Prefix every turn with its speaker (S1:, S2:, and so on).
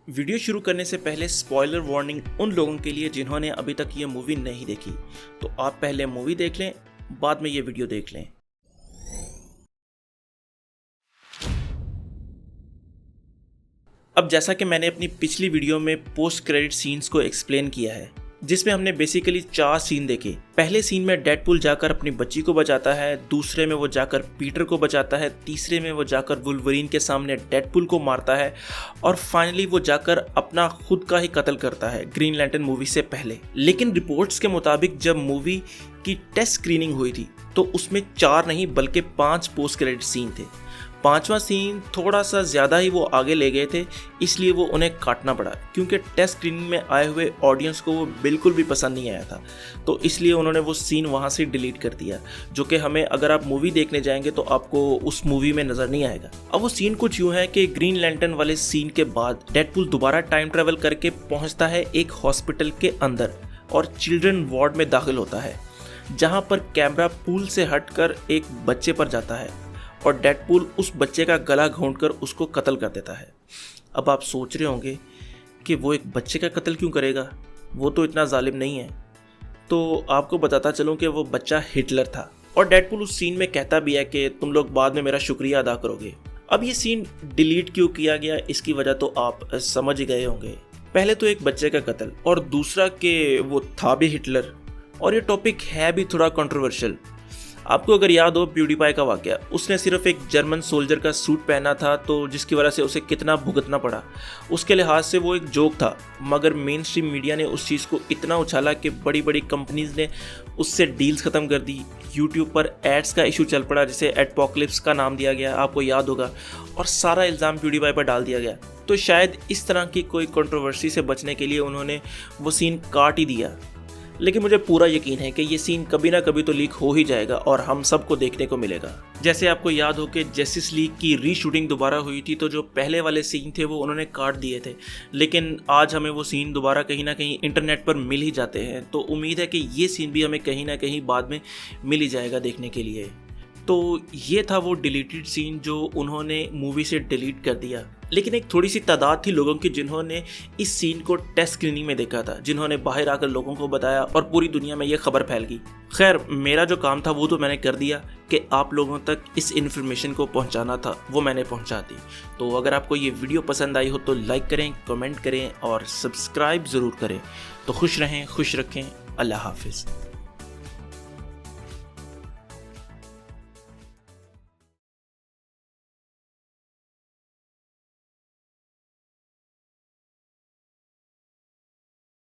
S1: Video शुरू करने से पहले स्पॉइलर वार्निंग उन लोगों के लिए जिन्होंने अभी तक ये मूवी नहीं देखी। तो आप पहले मूवी देख लें, बाद में ये वीडियो देख लें। अब जैसा कि मैंने अपनी पिछली वीडियो में पोस्ट क्रेडिट सीन्स को एक्सप्लेन किया है, जिसमें हमने बेसिकली 4 सीन देखे। पहले सीन में डेडपूल जाकर अपनी बच्ची को बचाता है, दूसरे में वो जाकर पीटर को बचाता है, तीसरे में वो जाकर वुल्वरीन के सामने डेडपूल को मारता है और फाइनली वो जाकर अपना खुद का ही कत्ल करता है ग्रीन लैंटर्न मूवी से पहले। लेकिन रिपोर्ट्स के मुताबिक जब मूवी की टेस्ट स्क्रीनिंग हुई थी तो उसमें 4 नहीं बल्कि 5 पोस्ट क्रेडिट सीन थे। 5वां सीन थोड़ा सा ज़्यादा ही वो आगे ले गए थे, इसलिए वो उन्हें काटना पड़ा क्योंकि टेस्ट स्क्रीनिंग में आए हुए ऑडियंस को वो बिल्कुल भी पसंद नहीं आया था। तो इसलिए उन्होंने वो सीन वहाँ से डिलीट कर दिया, जो कि हमें अगर आप मूवी देखने जाएंगे तो आपको उस मूवी में नज़र नहीं आएगा। अब वो सीन कुछ यूँ है कि ग्रीन लैंटर्न वाले सीन के बाद डेडपूल दोबारा टाइम ट्रेवल करके पहुँचता है एक हॉस्पिटल के अंदर और चिल्ड्रन वार्ड में दाखिल होता है, जहाँ पर कैमरा पूल से हटकर एक बच्चे पर जाता है और डेडपूल उस बच्चे का गला घोंटकर उसको कत्ल कर देता है। अब आप सोच रहे होंगे कि वो एक बच्चे का कत्ल क्यों करेगा, वो तो इतना जालिम नहीं है। तो आपको बताता चलूँ कि वो बच्चा हिटलर था और डेडपूल उस सीन में कहता भी है कि तुम लोग बाद में मेरा शुक्रिया अदा करोगे। अब ये सीन डिलीट क्यों किया गया, इसकी वजह तो आप समझ ही गए होंगे। पहले तो एक बच्चे का कत्ल और दूसरा कि वो था भी हिटलर, और ये टॉपिक है भी थोड़ा कंट्रोवर्शियल। आपको अगर याद हो प्यूडीपाई का वाकया, उसने सिर्फ एक जर्मन सोल्जर का सूट पहना था तो जिसकी वजह से उसे कितना भुगतना पड़ा। उसके लिहाज से वो एक जोक था, मगर मेन स्ट्रीम मीडिया ने उस चीज़ को इतना उछाला कि बड़ी बड़ी कंपनीज ने उससे डील्स ख़त्म कर दी। यूट्यूब पर एड्स का इशू चल पड़ा जिसे एडपोकलिप्स का नाम दिया गया, आपको याद होगा, और सारा इल्ज़ाम प्यूडीपाई पर डाल दिया गया। तो शायद इस तरह की कोई कंट्रोवर्सी से बचने के लिए उन्होंने वो सीन काट ही दिया। लेकिन मुझे पूरा यकीन है कि ये सीन कभी ना कभी तो लीक हो ही जाएगा और हम सबको देखने को मिलेगा। जैसे आपको याद हो कि जस्टिस लीग की रीशूटिंग दोबारा हुई थी तो जो पहले वाले सीन थे वो उन्होंने काट दिए थे, लेकिन आज हमें वो सीन दोबारा कहीं ना कहीं इंटरनेट पर मिल ही जाते हैं। तो उम्मीद है कि ये सीन भी हमें कहीं ना कहीं बाद में मिल ही जाएगा देखने के लिए। तो ये था वो डिलीटेड सीन जो उन्होंने मूवी से डिलीट कर दिया। लेकिन एक थोड़ी सी तादाद थी लोगों की जिन्होंने इस सीन को टेस्ट स्क्रीनिंग में देखा था, जिन्होंने बाहर आकर लोगों को बताया और पूरी दुनिया में ये खबर फैल गई। खैर, मेरा जो काम था वो तो मैंने कर दिया कि आप लोगों तक इस इन्फॉर्मेशन को पहुंचाना था, वो मैंने पहुंचा दी। तो अगर आपको ये वीडियो पसंद आई हो तो लाइक करें, कमेंट करें और सब्सक्राइब ज़रूर करें। तो खुश रहें, खुश रखें। अल्लाह हाफिज़।